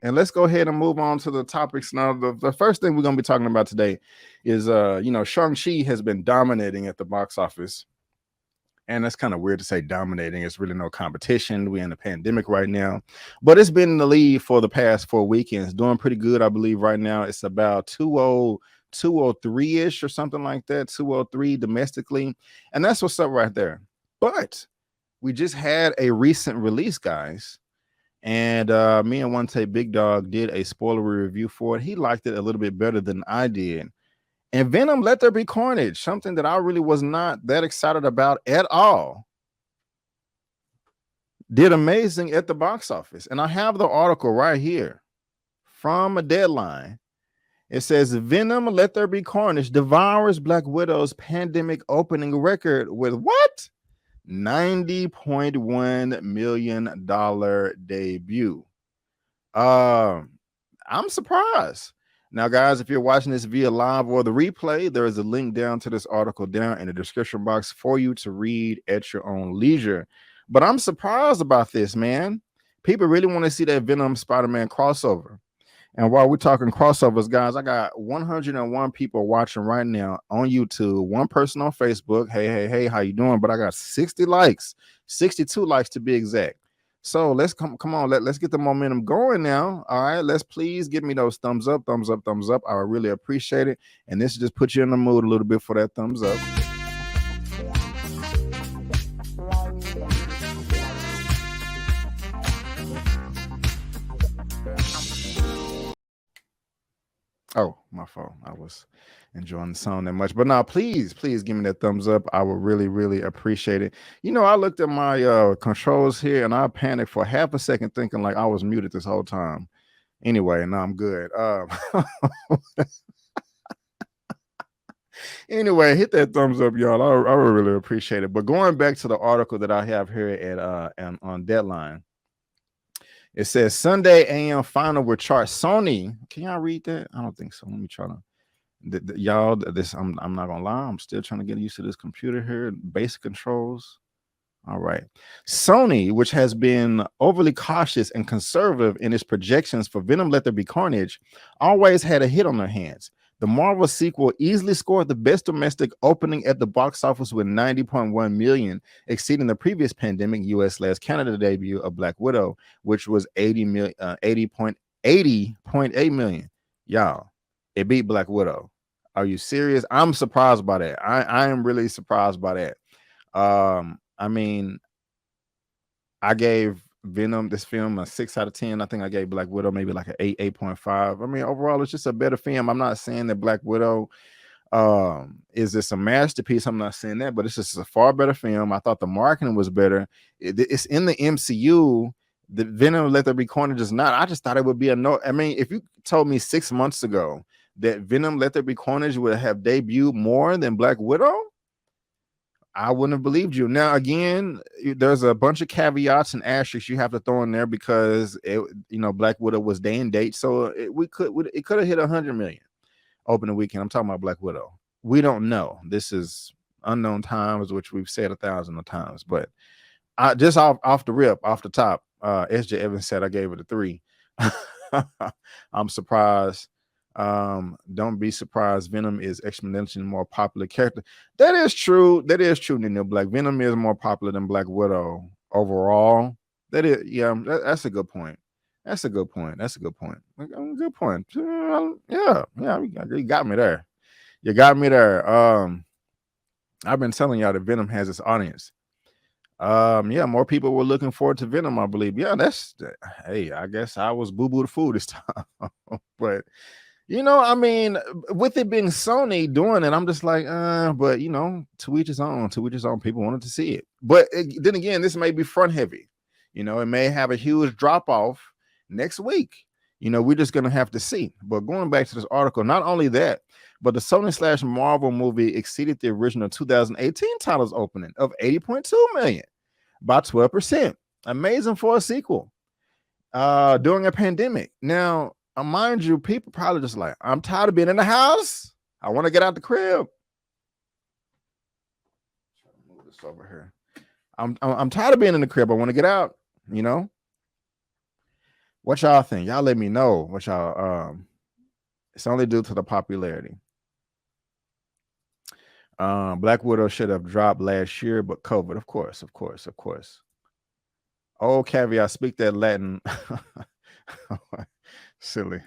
And let's go ahead and move on to the topics now. The first thing we're going to be talking about today is, Shang-Chi has been dominating at the box office. And that's kind of weird to say dominating. It's really no competition. We're in a pandemic right now. But it's been in the lead for the past 4 weekends. Doing pretty good, I believe, right now. It's about 203-ish or something like that. 203 domestically. And that's what's up right there. But we just had a recent release, guys. And me and OneTakeBigDog did a spoilery review for it. He liked it a little bit better than I did. And Venom, Let There Be Carnage, something that I really was not that excited about at all, did amazing at the box office. And I have the article right here from a Deadline. It says, Venom, Let There Be Carnage devours Black Widow's pandemic opening record with what? $90.1 million debut. I'm surprised. Now, guys, if you're watching this via live or the replay, there is a link down to this article down in the description box for you to read at your own leisure. But I'm surprised about this, man. People really want to see that Venom Spider-Man crossover. And while we're talking crossovers, guys, I got 101 people watching right now on YouTube, one person on Facebook. Hey, how you doing? But I got 60 likes, 62 likes to be exact. So let's come on, let's get the momentum going now. All right, let's please give me those thumbs up. I would really appreciate it. And this just put you in the mood a little bit for that thumbs up. Oh, my fault. I was enjoying the song that much. But now, please give me that thumbs up. I would really, really appreciate it. I looked at my controls here and I panicked for half a second thinking like I was muted this whole time. Anyway, no, I'm good. Anyway, hit that thumbs up, y'all. I would really appreciate it. But going back to the article that I have here at on Deadline, it says Sunday AM final will chart Sony. Can y'all read that? I don't think so. Let me try to. Y'all, I'm not gonna lie. I'm still trying to get used to this computer here. Basic controls. All right. Sony, which has been overly cautious and conservative in its projections for Venom Let There Be Carnage, always had a hit on their hands. The Marvel sequel easily scored the best domestic opening at the box office with 90.1 million, exceeding the previous pandemic US/Canada debut of Black Widow, which was 80.8 million. Y'all, it beat Black Widow. Are you serious? I'm surprised by that. I am really surprised by that. I mean, I gave Venom, this film, a 6 out of 10. I think I gave Black Widow maybe like an 8.5. I mean, overall, it's just a better film. I'm not saying that Black Widow is this a masterpiece. I'm not saying that, but it's just a far better film. I thought the marketing was better. It's in the MCU. The Venom Let There Be Carnage is not. I just thought it would be a no. I mean, if you told me 6 months ago that Venom Let There Be Carnage would have debuted more than Black Widow, I wouldn't have believed you. Now, again, there's a bunch of caveats and asterisks you have to throw in there because Black Widow was day and date, so it could have hit 100 million opening weekend. I'm talking about Black Widow. We don't know. This is unknown times, which we've said 1,000 times. But I just off the rip, off the top, SJ Evans said I gave it a 3. I'm surprised. Don't be surprised. Venom is exponentially more popular character. That is true. Nino Black. Venom is more popular than Black Widow overall. That's a good point. That's a good point. Good point. Yeah. You got me there. I've been telling y'all that Venom has its audience. More people were looking forward to Venom, I believe. Hey, I guess I was boo-boo the fool this time. But I mean, with it being Sony doing it, I'm just like, but to each his own. People wanted to see it. But then again, this may be front heavy. It may have a huge drop off next week. We're just gonna have to see. But going back to this article, not only that, but the Sony/Marvel movie exceeded the original 2018 title's opening of 80.2 million by 12%. Amazing for a sequel during a pandemic. Now, mind you, people probably just like, I'm tired of being in the house. I want to get out the crib. Move this over here. I'm tired of being in the crib. I want to get out. What y'all think? Y'all let me know what y'all. It's only due to the popularity. Black Widow should have dropped last year, but COVID, of course, of course, of course. Oh, caveat, speak that Latin. Silly.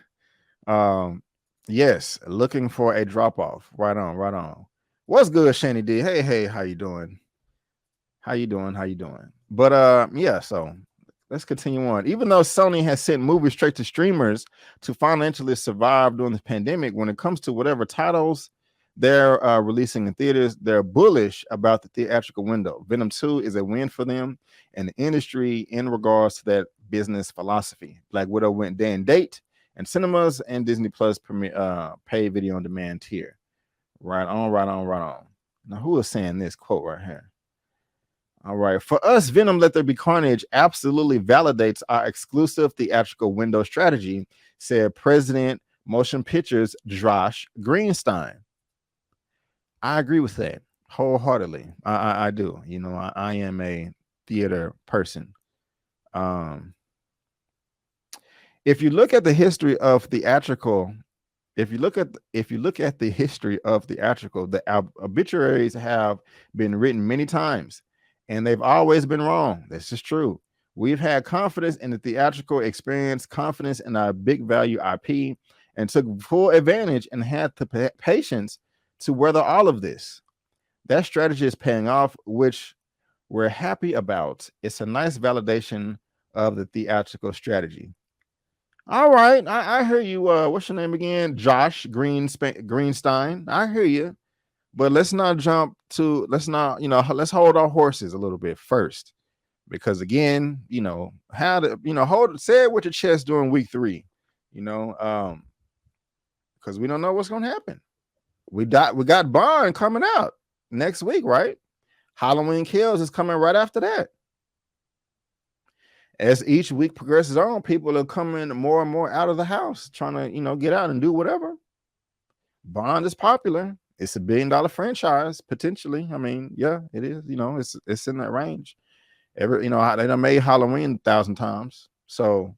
Yes, looking for a drop off. Right on, right on. What's good, Shani D? Hey, hey, how you doing? How you doing? How you doing? But yeah, so let's continue on. Even though Sony has sent movies straight to streamers to financially survive during the pandemic, when it comes to whatever titles they're releasing in theaters, they're bullish about the theatrical window. Venom 2 is a win for them and the industry in regards to that business philosophy. Black Widow went day and date and cinemas and Disney Plus pay video on demand tier. Right on, right on, right on. Now, who is saying this quote right here? All right. For us, Venom Let There Be Carnage absolutely validates our exclusive theatrical window strategy, said President Motion Pictures Josh Greenstein. I agree with that wholeheartedly. I do. You know, I am a theater person. If you look at the history of theatrical, if you look at the history of theatrical, the obituaries have been written many times, and they've always been wrong. This is true. We've had confidence in the theatrical experience, confidence in our big value IP, and took full advantage and had the patience to weather all of this. That strategy is paying off, which we're happy about. It's a nice validation of the theatrical strategy. All right, I hear you. What's your name again? Josh Greenstein. I hear you, but let's not let's hold our horses a little bit first, because again, say it with your chest during week 3, because we don't know what's gonna happen. We got Bond coming out next week, right? Halloween Kills is coming right after that. As each week progresses on, people are coming more and more out of the house, trying to, get out and do whatever. Bond is popular. It's a $1 billion franchise, potentially. I mean, yeah, it is. It's in that range. They done made Halloween 1,000 times. So,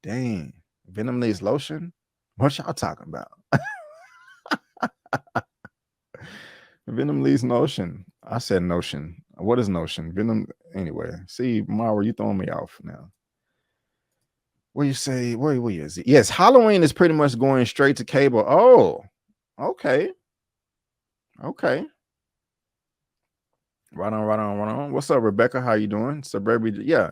dang, Venom needs lotion. What y'all talking about? Venom leaves notion. I said notion. What is notion? Venom. Anyway, see, Mara, you throwing me off now. What you say? Where is it? Yes, Halloween is pretty much going straight to cable. Oh, okay. Okay. Right on, right on, right on. What's up, Rebecca? How you doing? Suburban, yeah.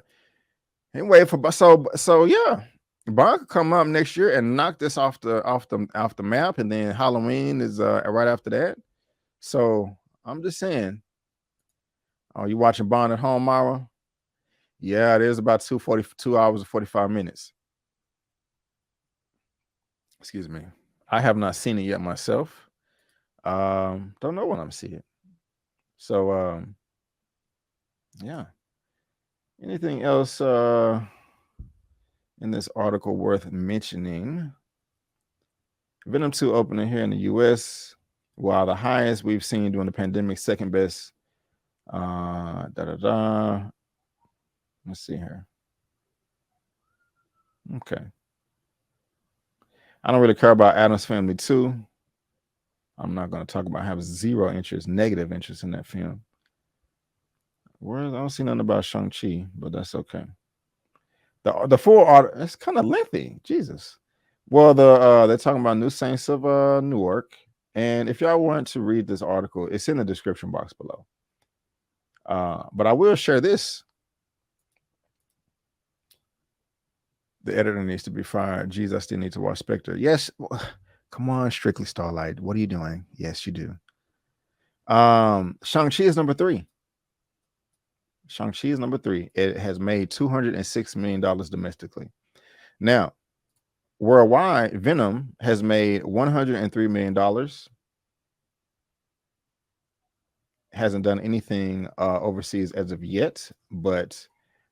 Anyway, so yeah. Bond could come up next year and knock this off the map, and then Halloween is right after that. So I'm just saying. Oh, you watching Bond at home, Mara? Yeah, it is about 2 hours and 45 minutes. Excuse me. I have not seen it yet myself. Don't know when I'm seeing it. So yeah. Anything else in this article worth mentioning? Venom 2 opening here in the US, while the highest we've seen during the pandemic, second best. Let's see here. Okay. I don't really care about Addams Family 2. I'm not going to talk about. I have zero interest, negative interest in that film. I don't see nothing about Shang-Chi, but that's okay. The full art, it's kind of lengthy. Jesus. Well, they're talking about New Saints of Newark. And if y'all want to read this article, it's in the description box below. But I will share this. The editor needs to be fired. Jeez, I still need to watch Spectre. Yes. Come on, Strictly Starlight. What are you doing? Yes, you do. Shang-Chi is number 3. Shang-Chi is number 3. It has made $206 million domestically. Now, worldwide, Venom has made $103 million. Hasn't done anything overseas as of yet, but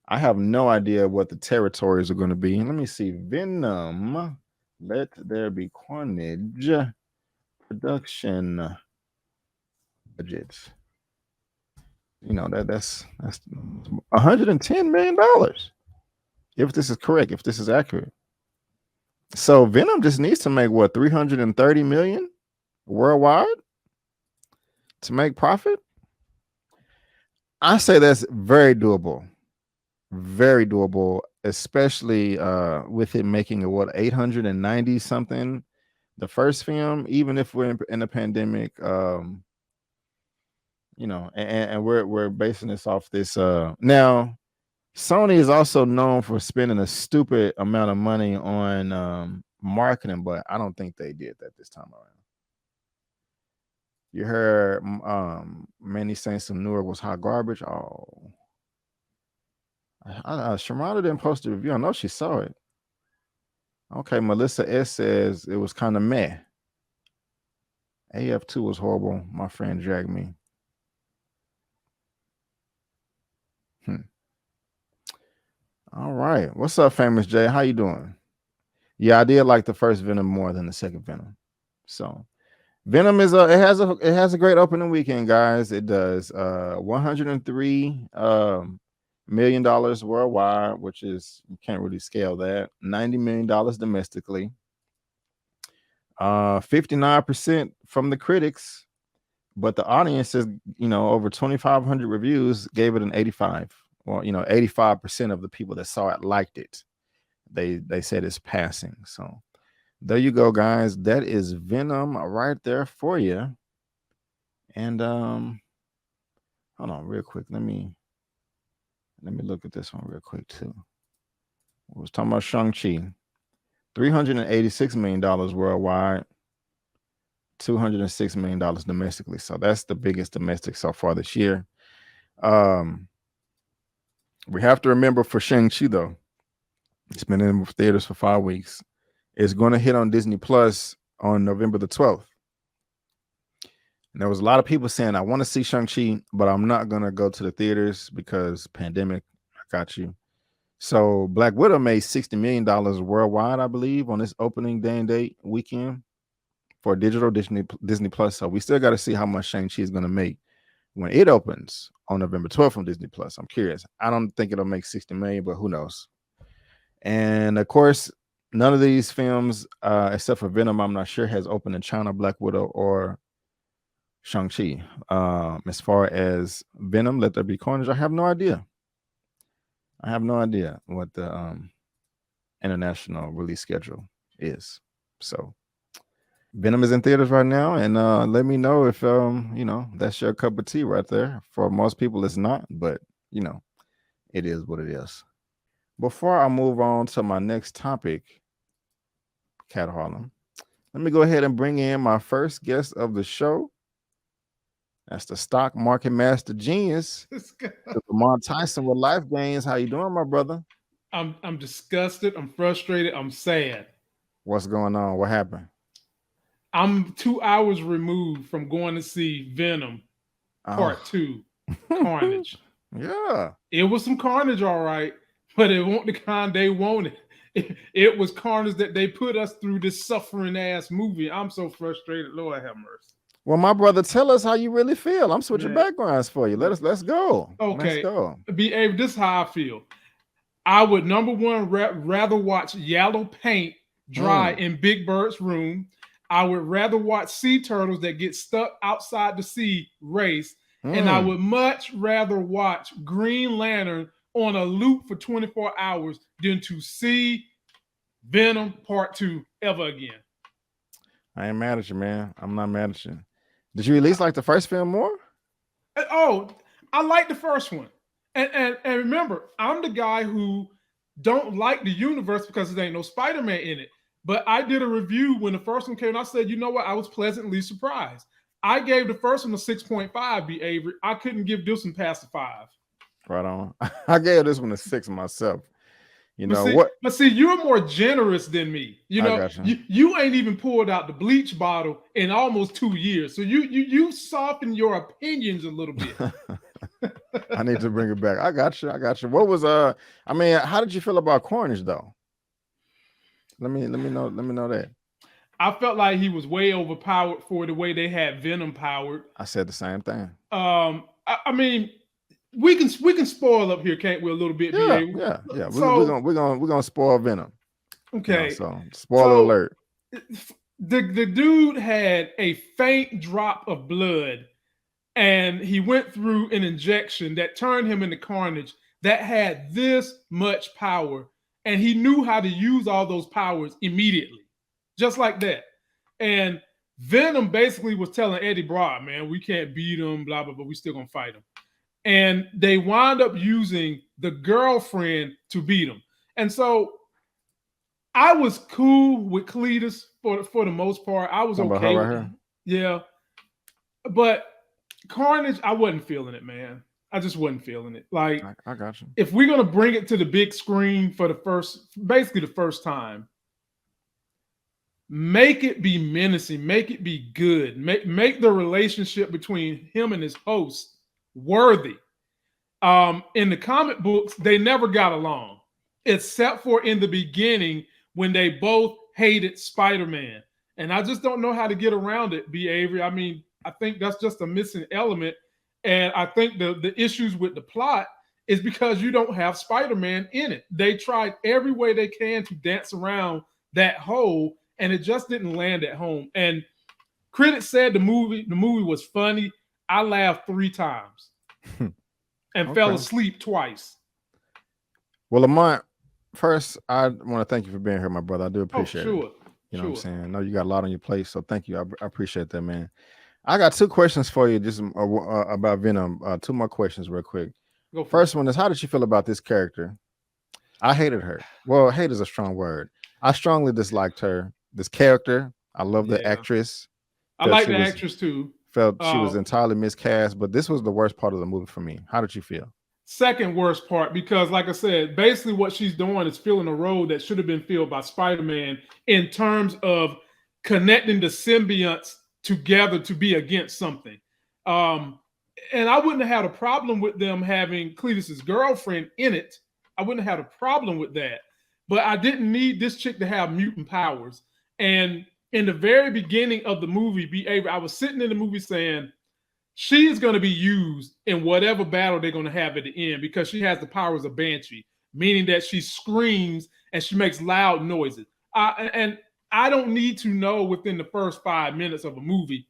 I have no idea what the territories are going to be. Let me see. Venom, Let There Be Carnage production budget. That's $110 million. If this is correct, if this is accurate. So Venom just needs to make what, 330 million worldwide to make profit? I say that's very doable. Very doable, especially with it making it what, 890 something the first film, even if we're in a pandemic. You know, and we're basing this off this now. Sony is also known for spending a stupid amount of money on marketing, but I don't think they did that this time around. You heard Manny saying some Newark was hot garbage. Oh, Sharronda didn't post a review. I know she saw it. Okay, Melissa S says it was kind of meh. AF2 was horrible. My friend dragged me. All right. What's up, Famous Jay? How you doing? Yeah, I did like the first Venom more than the second Venom. So Venom is it has a great opening weekend, guys. It does 103 $1 million worldwide, which is, you can't really scale that. $90 million domestically. 59% from the critics, but the audience is, over 2,500 reviews gave it an 85. Well, 85% of the people that saw it liked it. They said it's passing. So there you go, guys. That is Venom right there for you. And hold on real quick. Let me look at this one real quick too. I was talking about Shang-Chi. $386 million worldwide, $206 million domestically. So that's the biggest domestic so far this year. We have to remember for Shang-Chi, though, it's been in theaters for 5 weeks. It's going to hit on Disney Plus on November the 12th. And there was a lot of people saying, I want to see Shang-Chi, but I'm not going to go to the theaters because pandemic. I got you. So Black Widow made $60 million worldwide, I believe, on this opening day and date weekend for digital Disney Plus. So we still got to see how much Shang-Chi is going to make when it opens on November 12th on Disney Plus. I'm curious. I don't think it'll make 60 million, but who knows? And of course, none of these films, except for Venom, I'm not sure, has opened in China, Black Widow, or Shang-Chi. As far as Venom, Let There Be Carnage, I have no idea. I have no idea what the international release schedule is. So Venom is in theaters right now, and let me know if that's your cup of tea right there. For most people, it's not, but it is what it is. Before I move on to my next topic, Cat Harlem, let me go ahead and bring in my first guest of the show. That's the stock market master genius, Lamont Tyson with Life Gains. How you doing, my brother? I'm disgusted. I'm frustrated. I'm sad. What's going on? What happened? I'm 2 hours removed from going to see Venom Part 2, Carnage. Yeah. It was some carnage, all right, but it wasn't the kind they wanted. It was carnage that they put us through this suffering ass movie. I'm so frustrated. Lord have mercy. Well, my brother, tell us how you really feel. I'm switching backgrounds for you. Let's go. Okay. Let's go. This is how I feel. I would, number one, rather watch yellow paint dry in Big Bird's room. I would rather watch sea turtles that get stuck outside the sea race. And I would much rather watch Green Lantern on a loop for 24 hours than to see Venom Part 2 ever again. I ain't mad at you, man. I'm not mad at you. Did you at least like the first film more? Oh, I like the first one. And remember, I'm the guy who don't like the universe because there ain't no Spider-Man in it. But I did a review when the first one came, and I said, you know what? I was pleasantly surprised. I gave the first one a 6.5, B. Avery. I couldn't give this one past a 5. Right on. I gave this one a 6 myself. But see, you're more generous than me. You ain't even pulled out the bleach bottle in almost 2 years. So you soften your opinions a little bit. I need to bring it back. I got you. What was how did you feel about Carnage though? Let me know that. I felt like he was way overpowered for the way they had Venom powered. I said the same thing. I mean, we can spoil up here, can't we? A little bit, Yeah. So We're gonna spoil Venom. okay, So spoiler alert. The dude had a faint drop of blood, and he went through an injection that turned him into Carnage that had this much power, and he knew how to use all those powers immediately, just like that. And Venom basically was telling Eddie Brock, man, we can't beat him, blah, blah, blah, we still gonna fight him. And they wound up using the girlfriend to beat him. And so I was cool with Cletus for the most part. I was okay with him. Yeah. But Carnage, I wasn't feeling it, man. I just wasn't feeling it. Like, I got you. If we're gonna bring it to the big screen for basically the first time, make it be menacing, make it be good, make the relationship between him and his host worthy. In the comic books, they never got along, except for in the beginning when they both hated Spider-Man. And I just don't know how to get around it, B. Avery. I mean, I think that's just a missing element. And I think the issues with the plot is because you don't have Spider-Man in it. They tried every way they can to dance around that hole, and it just didn't land at home. And critics said the movie was funny. I laughed 3 times and fell asleep twice. Well, Lamont, first, I want to thank you for being here, my brother. I do appreciate it. You know what I'm saying? I know you got a lot on your plate, so thank you. I appreciate that, man. I got 2 questions for you just about Venom. 2 more questions real quick. First one is, how did you feel about this character? I hated her. Well, hate is a strong word. I strongly disliked her, this character. I love the actress. I like the actress too. Felt she was entirely miscast, but this was the worst part of the movie for me. How did you feel? Second worst part, because like I said, basically what she's doing is filling a role that should have been filled by Spider-Man in terms of connecting the symbionts together to be against something. And I wouldn't have had a problem with them having Cletus's girlfriend in it. I wouldn't have had a problem with that. But I didn't need this chick to have mutant powers. And in the very beginning of the movie, I was sitting in the movie saying, she is going to be used in whatever battle they're going to have at the end because she has the powers of Banshee, meaning that she screams and she makes loud noises. And I don't need to know within the first 5 minutes of a movie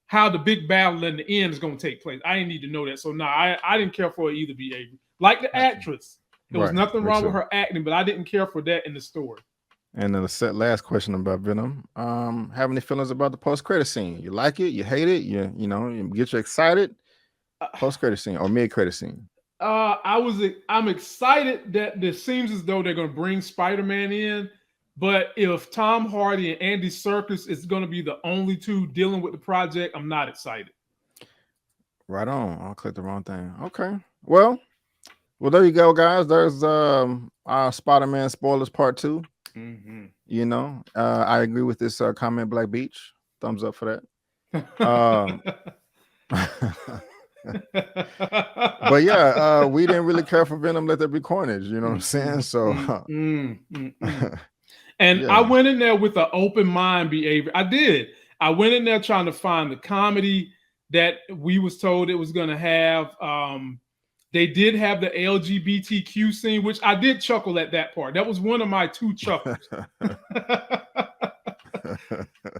how the big battle in the end is going to take place. I didn't need to know that. So no, I didn't care for it either, B. Avery. Like the actress. There was nothing wrong with her acting, but I didn't care for that in the story. And then the last question about Venom. Have any feelings about the post-credit scene? You like it? You hate it? You get you excited? Post-credit scene or mid-credit scene? I'm excited that it seems as though they're going to bring Spider-Man in. But if Tom Hardy and Andy Serkis is going to be the only 2 dealing with the project, I'm not excited. Right on. I'll click the wrong thing. Okay. Well, there you go, guys. There's our Spider-Man spoilers part 2. Mm-hmm. I agree with this comment, Black Beach. Thumbs up for that. But yeah, we didn't really care for Venom. Let there be Carnage. You know what I'm saying? So. And I went in there with an open mind, behavior. I did. I went in there trying to find the comedy that we was told it was going to have. They did have the LGBTQ scene, which I did chuckle at that part. That was one of my 2 chuckles.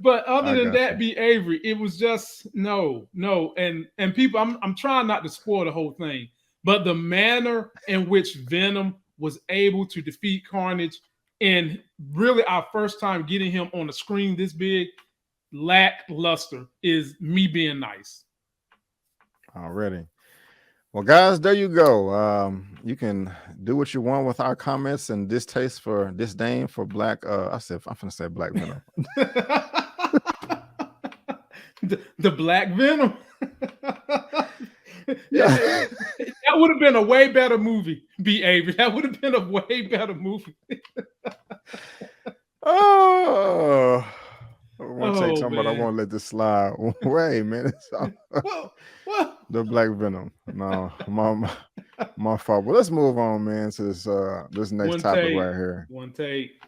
But other than that, B. Avery, it was just no. And people, I'm trying not to spoil the whole thing, but the manner in which Venom was able to defeat Carnage, and really our first time getting him on the screen this big, lackluster, is me being nice. Already. Well, guys, there you go. You can do what you want with our comments and disdain for Black. I'm gonna say Black Venom. the Black Venom. Yeah, that would have been a way better movie, B. Avery. That would have been a way better movie. I won't let this slide. Wait, man. The Black Venom. No, my fault. But let's move on, man, to this next topic right here. One take.